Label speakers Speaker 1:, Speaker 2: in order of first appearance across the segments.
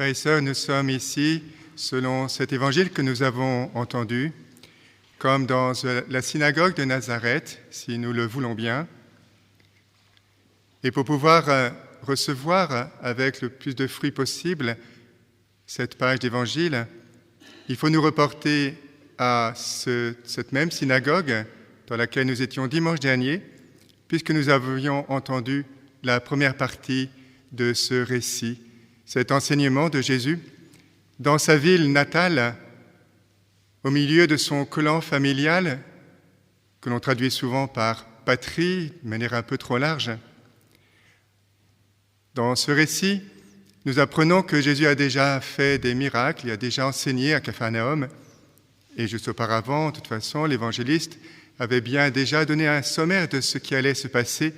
Speaker 1: Frères et sœurs, nous sommes ici selon cet évangile que nous avons entendu, comme dans la synagogue de Nazareth, si nous le voulons bien. Et pour pouvoir recevoir avec le plus de fruits possible cette page d'évangile, il faut nous reporter à cette même synagogue dans laquelle nous étions dimanche dernier, puisque nous avions entendu la première partie de ce récit, cet enseignement de Jésus dans sa ville natale, au milieu de son clan familial, que l'on traduit souvent par patrie, de manière un peu trop large. Dans ce récit, nous apprenons que Jésus a déjà fait des miracles, il a déjà enseigné à Capharnaüm, et juste auparavant, de toute façon, l'évangéliste avait bien déjà donné un sommaire de ce qui allait se passer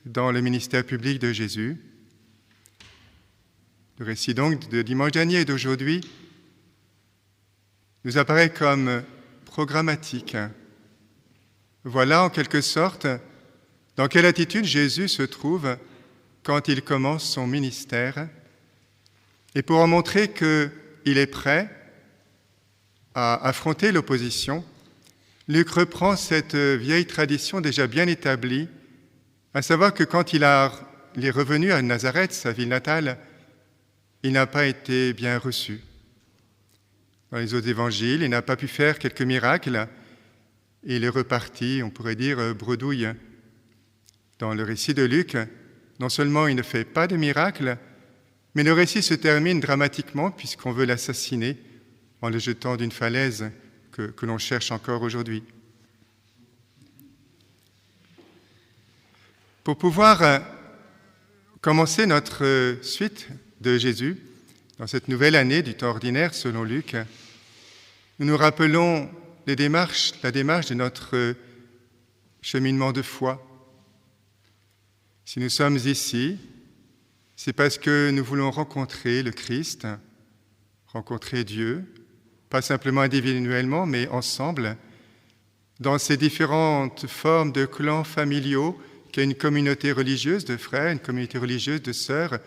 Speaker 1: dans le ministère public de Jésus. Le récit donc de dimanche dernier et d'aujourd'hui nous apparaît comme programmatique. Voilà en quelque sorte dans quelle attitude Jésus se trouve quand il commence son ministère. Et pour en montrer qu'il est prêt à affronter l'opposition, Luc reprend cette vieille tradition déjà bien établie, à savoir que quand il est revenu à Nazareth, sa ville natale, il n'a pas été bien reçu. Dans les autres évangiles, il n'a pas pu faire quelques miracles et il est reparti, on pourrait dire, bredouille. Dans le récit de Luc, non seulement il ne fait pas de miracles, mais le récit se termine dramatiquement puisqu'on veut l'assassiner en le jetant d'une falaise que l'on cherche encore aujourd'hui. Pour pouvoir commencer notre suite de Jésus, dans cette nouvelle année du temps ordinaire selon Luc, nous nous rappelons la démarche de notre cheminement de foi. Si nous sommes ici, c'est parce que nous voulons rencontrer le Christ, rencontrer Dieu, pas simplement individuellement, mais ensemble, dans ces différentes formes de clans familiaux qu'est une communauté religieuse de frères, une communauté religieuse de sœurs,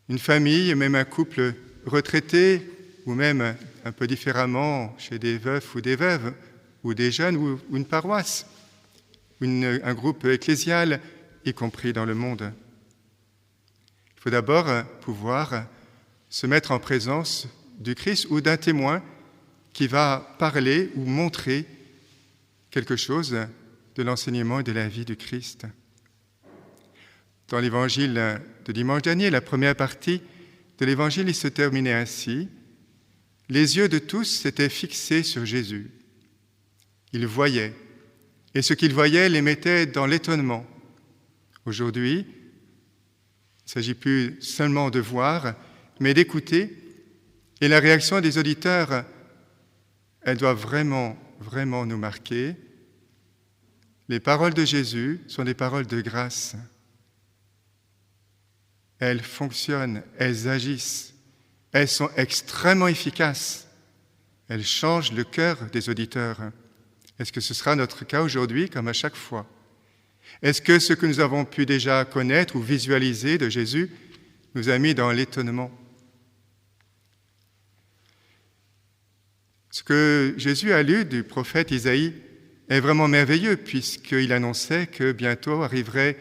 Speaker 1: une famille, même un couple retraité, ou même un peu différemment chez des veufs ou des veuves, ou des jeunes, ou une paroisse, un groupe ecclésial, y compris dans le monde. Il faut d'abord pouvoir se mettre en présence du Christ ou d'un témoin qui va parler ou montrer quelque chose de l'enseignement et de la vie du Christ. Dans l'évangile de dimanche dernier, la première partie de l'évangile, il se terminait ainsi. Les yeux de tous s'étaient fixés sur Jésus. Ils voyaient, et ce qu'ils voyaient les mettait dans l'étonnement. Aujourd'hui, il ne s'agit plus seulement de voir, mais d'écouter, et la réaction des auditeurs, elle doit vraiment, vraiment nous marquer. Les paroles de Jésus sont des paroles de grâce. Elles fonctionnent, elles agissent, elles sont extrêmement efficaces. Elles changent le cœur des auditeurs. Est-ce que ce sera notre cas aujourd'hui comme à chaque fois? Est-ce que ce que nous avons pu déjà connaître ou visualiser de Jésus nous a mis dans l'étonnement? Ce que Jésus a lu du prophète Isaïe est vraiment merveilleux puisqu'il annonçait que bientôt arriverait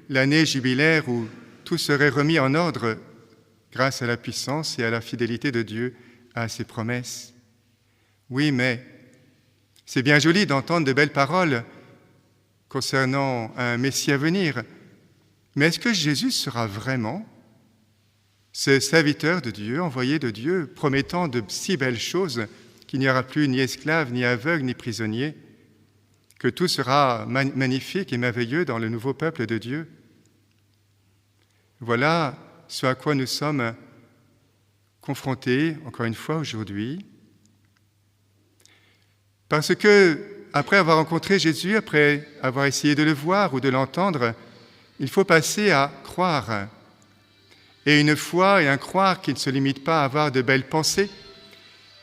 Speaker 1: l'année jubilaire où tout serait remis en ordre grâce à la puissance et à la fidélité de Dieu à ses promesses. Oui, mais c'est bien joli d'entendre de belles paroles concernant un Messie à venir, mais est-ce que Jésus sera vraiment ce serviteur de Dieu, envoyé de Dieu, promettant de si belles choses qu'il n'y aura plus ni esclaves, ni aveugles, ni prisonniers, que tout sera magnifique et merveilleux dans le nouveau peuple de Dieu? Voilà ce à quoi nous sommes confrontés, encore une fois, aujourd'hui. Parce que, après avoir rencontré Jésus, après avoir essayé de le voir ou de l'entendre, il faut passer à croire. Et une foi et un croire qui ne se limitent pas à avoir de belles pensées,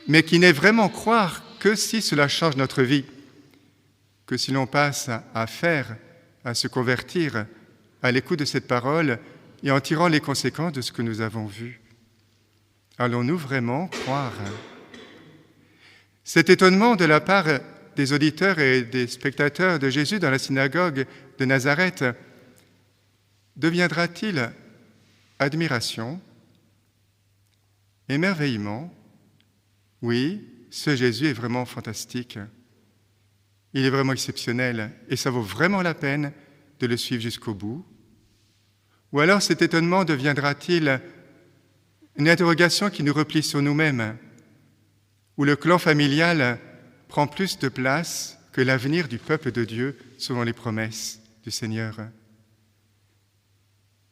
Speaker 1: mais qui n'est vraiment croire que si cela change notre vie, que si l'on passe à faire, à se convertir, à l'écoute de cette parole, et en tirant les conséquences de ce que nous avons vu. Allons-nous vraiment croire? Cet étonnement de la part des auditeurs et des spectateurs de Jésus dans la synagogue de Nazareth deviendra-t-il admiration, émerveillement? Oui, ce Jésus est vraiment fantastique. Il est vraiment exceptionnel et ça vaut vraiment la peine de le suivre jusqu'au bout. Ou alors cet étonnement deviendra-t-il une interrogation qui nous replie sur nous-mêmes, où le clan familial prend plus de place que l'avenir du peuple de Dieu selon les promesses du Seigneur.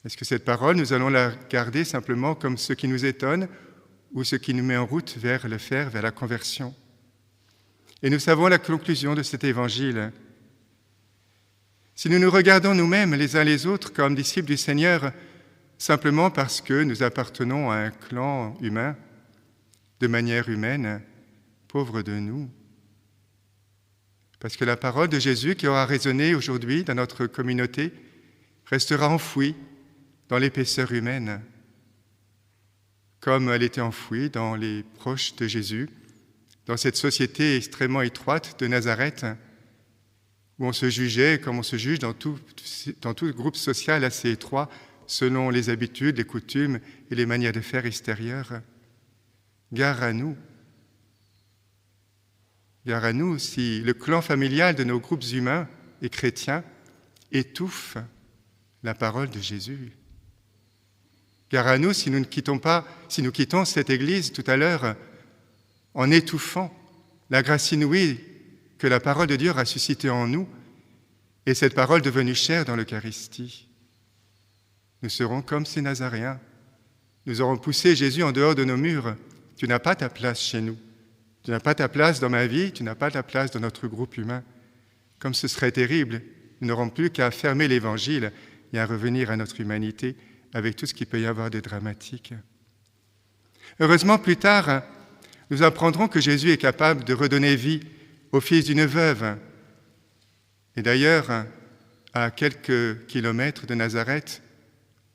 Speaker 1: Est-ce que cette parole, nous allons la garder simplement comme ce qui nous étonne ou ce qui nous met en route vers la conversion? Et nous savons la conclusion de cet évangile. Si nous nous regardons nous-mêmes les uns les autres comme disciples du Seigneur, simplement parce que nous appartenons à un clan humain, de manière humaine, pauvres de nous, parce que la parole de Jésus qui aura résonné aujourd'hui dans notre communauté restera enfouie dans l'épaisseur humaine, comme elle était enfouie dans les proches de Jésus, dans cette société extrêmement étroite de Nazareth, où on se jugeait comme on se juge dans tout groupe social assez étroit, selon les habitudes, les coutumes et les manières de faire extérieures. Gare à nous. Gare à nous si le clan familial de nos groupes humains et chrétiens étouffe la parole de Jésus. Gare à nous si nous quittons cette Église tout à l'heure en étouffant la grâce inouïe que la parole de Dieu a suscitée en nous et cette parole devenue chair dans l'Eucharistie. Nous serons comme ces Nazaréens. Nous aurons poussé Jésus en dehors de nos murs. Tu n'as pas ta place chez nous. Tu n'as pas ta place dans ma vie. Tu n'as pas ta place dans notre groupe humain. Comme ce serait terrible, nous n'aurons plus qu'à fermer l'Évangile et à revenir à notre humanité avec tout ce qu'il peut y avoir de dramatique. Heureusement, plus tard, nous apprendrons que Jésus est capable de redonner vie au fils d'une veuve. Et d'ailleurs, à quelques kilomètres de Nazareth,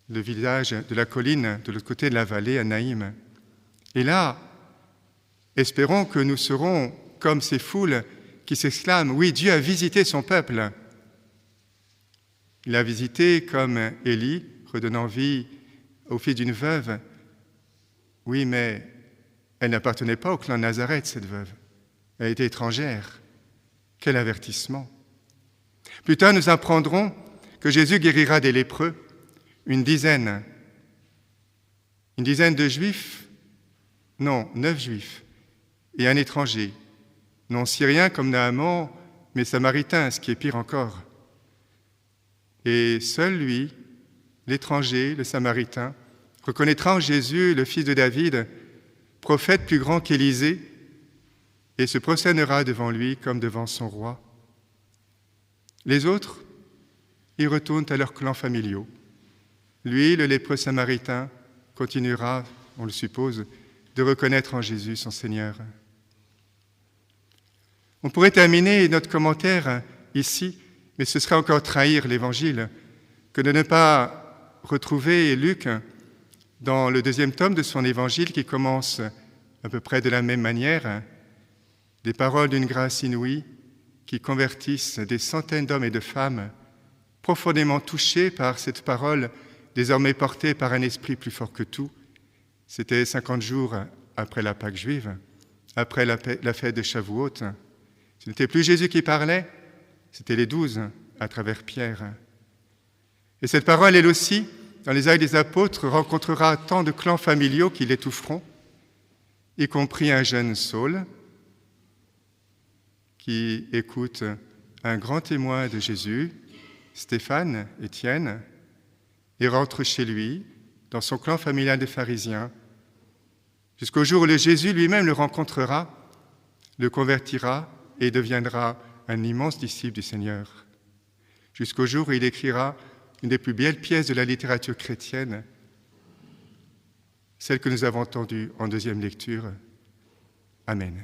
Speaker 1: le village de la colline de l'autre côté de la vallée, à Naïm. Et là, espérons que nous serons comme ces foules qui s'exclament « Oui, Dieu a visité son peuple ». Il a visité comme Élie, redonnant vie au fils d'une veuve. Oui, mais elle n'appartenait pas au clan de Nazareth, cette veuve. Elle était étrangère. Quel avertissement! Plus tard, nous apprendrons que Jésus guérira des lépreux, une dizaine de Juifs, non, 9 Juifs, et un étranger, non syrien comme Naaman, mais samaritain, ce qui est pire encore. Et seul lui, l'étranger, le samaritain, reconnaîtra en Jésus le fils de David, prophète plus grand qu'Élisée, et se prosternera devant lui comme devant son roi. Les autres, ils retournent à leurs clans familiaux. Lui, le lépreux samaritain, continuera, on le suppose, de reconnaître en Jésus son Seigneur. On pourrait terminer notre commentaire ici, mais ce serait encore trahir l'Évangile que de ne pas retrouver Luc dans le 2e tome de son Évangile qui commence à peu près de la même manière, des paroles d'une grâce inouïe qui convertissent des centaines d'hommes et de femmes profondément touchés par cette parole désormais portée par un esprit plus fort que tout. C'était 50 jours après la Pâque juive, après la fête de Shavuot. Ce n'était plus Jésus qui parlait, c'était les 12 à travers Pierre. Et cette parole, elle aussi, dans les Actes des Apôtres, rencontrera tant de clans familiaux qui l'étoufferont, y compris un jeune Saul qui écoute un grand témoin de Jésus, Stéphane, Étienne, et rentre chez lui, dans son clan familial des pharisiens, jusqu'au jour où le Jésus lui-même le rencontrera, le convertira et deviendra un immense disciple du Seigneur. Jusqu'au jour où il écrira une des plus belles pièces de la littérature chrétienne, celle que nous avons entendue en 2e lecture. Amen.